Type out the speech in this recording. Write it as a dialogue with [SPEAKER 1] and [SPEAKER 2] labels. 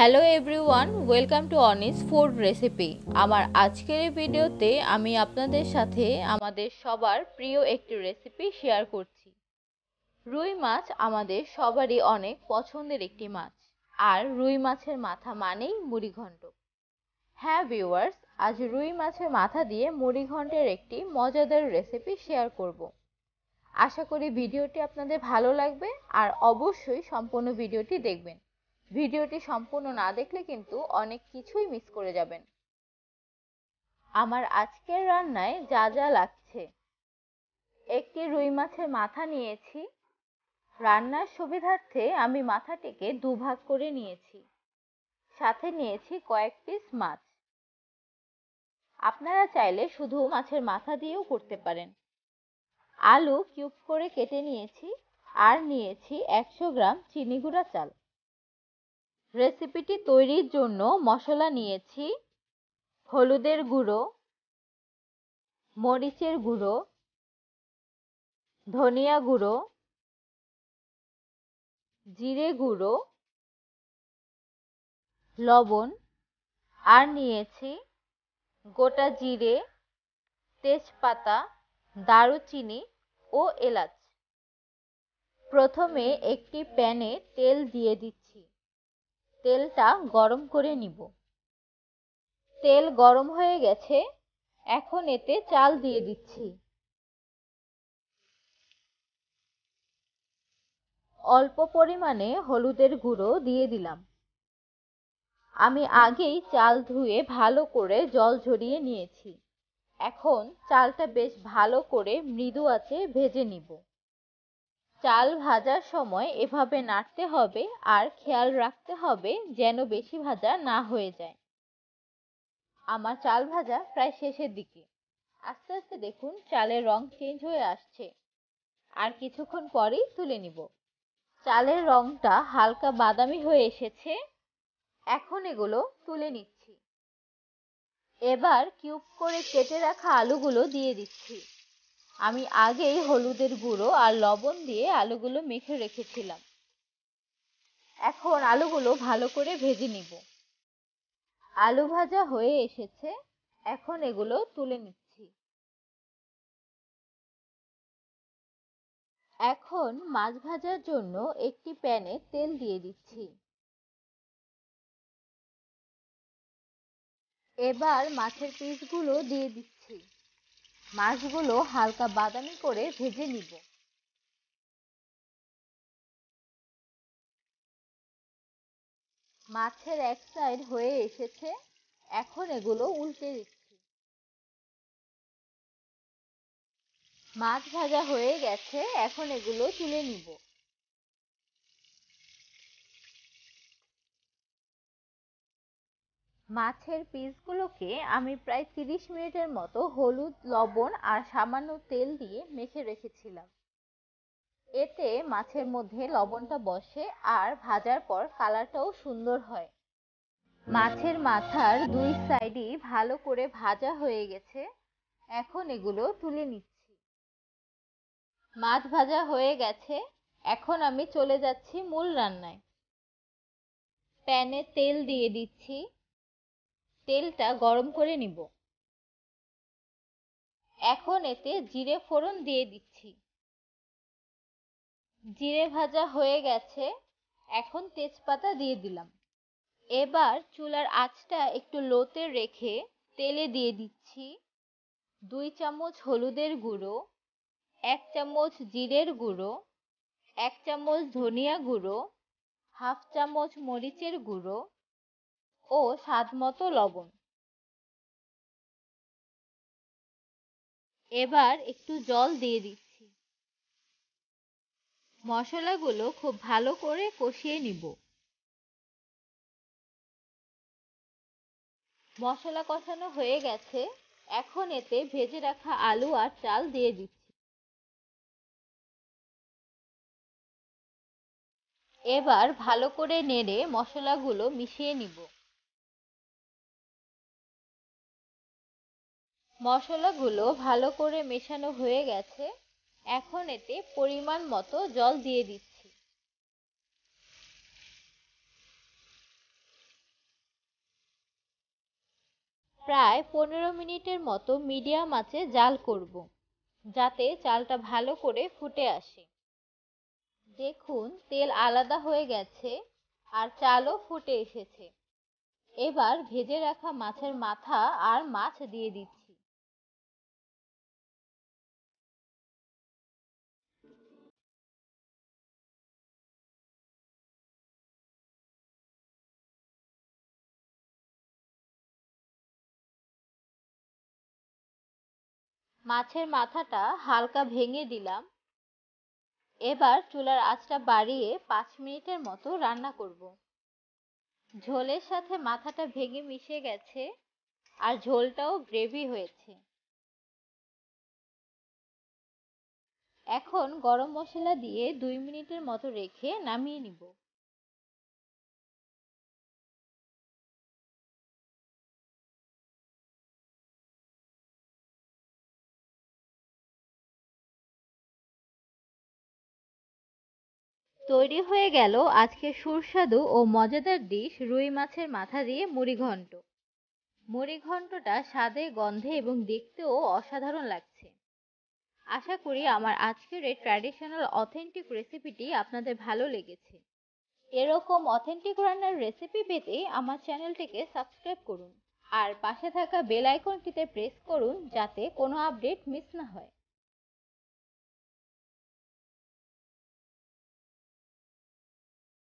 [SPEAKER 1] Hello everyone, welcome to Anis food recipe. আমার আজকের এই ভিডিওতে আমি আপনাদের সাথে আমাদের সবার প্রিয় একটি রেসিপি শেয়ার করছি। রুই মাছ আমাদের সবারই অনেক পছন্দের একটি মাছ, আর রুই মাছের মাথা মানেই মুড়িঘণ্ট। হ্যাঁ ভিউয়ার্স, আজ রুই মাছের মাথা দিয়ে মুড়িঘণ্টের একটি মজাদার রেসিপি শেয়ার করব। আশা করি ভিডিওটি আপনাদের ভালো লাগবে, আর অবশ্যই সম্পূর্ণ ভিডিওটি দেখবেন। ভিডিওটি সম্পূর্ণ না দেখলে কিন্তু অনেক কিছুই মিস করে যাবেন। আমার আজকের রান্নায় যা যা লাগছে: একটি রুই মাছের মাথা নিয়েছি। রান্নার সুবিধার্থে আমি মাথাটিকে দুভাগ করে নিয়েছি। সাথে নিয়েছি কয়েক পিস মাছ। আপনারা চাইলে শুধু মাছের মাথা দিয়েও করতে পারেন। আলু কিউব করে কেটে নিয়েছি, আর নিয়েছি 100 গ্রাম চিনি গুঁড়া চাল। রেসিপিটি তৈরির জন্য মশলা নিয়েছি: হলুদের গুঁড়ো, মরিচের গুঁড়ো, ধনিয়া গুঁড়ো, জিরে গুঁড়ো, লবণ, আর নিয়েছি গোটা জিরে, তেজপাতা, দারুচিনি ও এলাচ। প্রথমে একটি প্যানে তেল দিয়ে দিচ্ছি। তেলটা গরম করে নিব। তেল গরম হয়ে গেছে, এখন এতে চাল দিয়ে দিচ্ছি। অল্প পরিমাণে হলুদের গুঁড়ো দিয়ে দিলাম। আমি আগেই চাল ধুয়ে ভালো করে জল ঝরিয়ে নিয়েছি। এখন চালটা বেশ ভালো করে মৃদু আঁচে ভেজে নিব। চাল ভাজার সময় এভাবে নাড়তে হবে, আর খেয়াল রাখতে হবে যেন বেশি ভাজা না হয়ে যায়। আমার চাল ভাজা প্রায় শেষের দিকে। আস্তে আস্তে দেখুন চালের রং চেঞ্জ হয়ে আসছে, আর কিছুক্ষণ পরেই তুলে নিব। চালের রংটা হালকা বাদামি হয়ে এসেছে, এখন এগুলো তুলে নিচ্ছি। এবার কিউব করে কেটে রাখা আলুগুলো দিয়ে দিচ্ছি। আমি আগেই হলুদের গুঁড়ো আর লবণ দিয়ে আলুগুলো মেখে রেখেছিলাম। এখন আলুগুলো ভালো করে ভেজে নিব। আলু ভাজা হয়ে এসেছে, এখন এগুলো তুলে নিচ্ছি। এখন মাছ ভাজার জন্য একটি প্যানে তেল দিয়ে দিচ্ছি। এবার মাছের পিসগুলো দিয়ে দিচ্ছি। মাছগুলো হালকা বাদামি করে ভেজে নিব। মাছের এক সাইড হয়ে এসেছে, এখন এগুলো উল্টে দিচ্ছি। মাছ ভাজা হয়ে গেছে, এখন এগুলো তুলে নিব। মাছের পিসগুলোকে আমি প্রায় 30 মিনিটের মতো হলুদ, লবণ আর সামান্য তেল দিয়ে মেখে রেখেছিলাম। এতে মাছের মধ্যে লবণটা বসে, আর ভাজার পর কালারটাও সুন্দর হয়। মাছের মাথার দুই সাইডই ভালো করে ভাজা হয়ে গেছে, এখন এগুলো তুলে নিচ্ছি। মাছ ভাজা হয়ে গেছে, এখন আমি চলে যাচ্ছি মূল রান্নায়। প্যানে তেল দিয়ে দিচ্ছি। তেলটা গরম করে নিব। এখন এতে জিরে ফোড়ন দিয়ে দিচ্ছি। জিরে ভাজা হয়ে গেছে, এখন তেজপাতা দিয়ে দিলাম। এবার চুলার আঁচটা একটু লোতে রেখে তেলে দিয়ে দিচ্ছি 2 চামচ হলুদের গুঁড়ো, 1 চামচ জিরের গুঁড়ো, 1 চামচ ধনিয়া গুঁড়ো, হাফ চামচ মরিচের গুঁড়ো ও স্বাদমতো লবণ। এবার একটু জল দিয়ে দিচ্ছি। মশলাগুলো খুব ভালো করে কষিয়ে নিব। মশলা কষানো হয়ে গেছে, এখন এতে ভেজে রাখা আলু আর চাল দিয়ে দিচ্ছি। এবার ভালো করে নেড়ে মশলাগুলো মিশিয়ে নিব। মশলাগুলো ভালো করে মেশানো হয়ে গেছে, এখন এতে পরিমাণ মতো জল দিয়ে দিচ্ছি। প্রায় 15 মিনিটের মতো মিডিয়াম আঁচে জাল করব, যাতে চালটা ভালো করে ফুটে আসে। দেখুন তেল আলাদা হয়ে গেছে আর চালও ফুটে এসেছে। এবার ভেজে রাখা মাছের মাথা আর মাছ দিয়ে দিচ্ছি। মাছের মাথাটা হালকা ভেঙে দিলাম। এবার চুলার আঁচটা বাড়িয়ে 5 মিনিটের মতো রান্না করব। ঝোলের সাথে মাথাটা ভেঙে মিশে গেছে আর ঝোলটাও গ্রেভি হয়েছে। এখন গরম মশলা দিয়ে 2 মিনিটের মতো রেখে নামিয়ে নিব। তৈরি হয়ে গেল আজকের সুস্বাদু ও মজাদার ডিশ রুই মাছের মাথা দিয়ে মুড়িঘণ্ট। মুড়িঘণ্টটা স্বাদে, গন্ধে এবং দেখতেও অসাধারণ লাগছে। আশা করি আমার আজকের এই ট্র্যাডিশনাল অথেন্টিক রেসিপিটি আপনাদের ভালো লেগেছে। এরকম অথেন্টিক রান্নার রেসিপি পেতে আমার চ্যানেলটিকে সাবস্ক্রাইব করুন আর পাশে থাকা বেল আইকনটিতে প্রেস করুন, যাতে কোনো আপডেট মিস না হয়।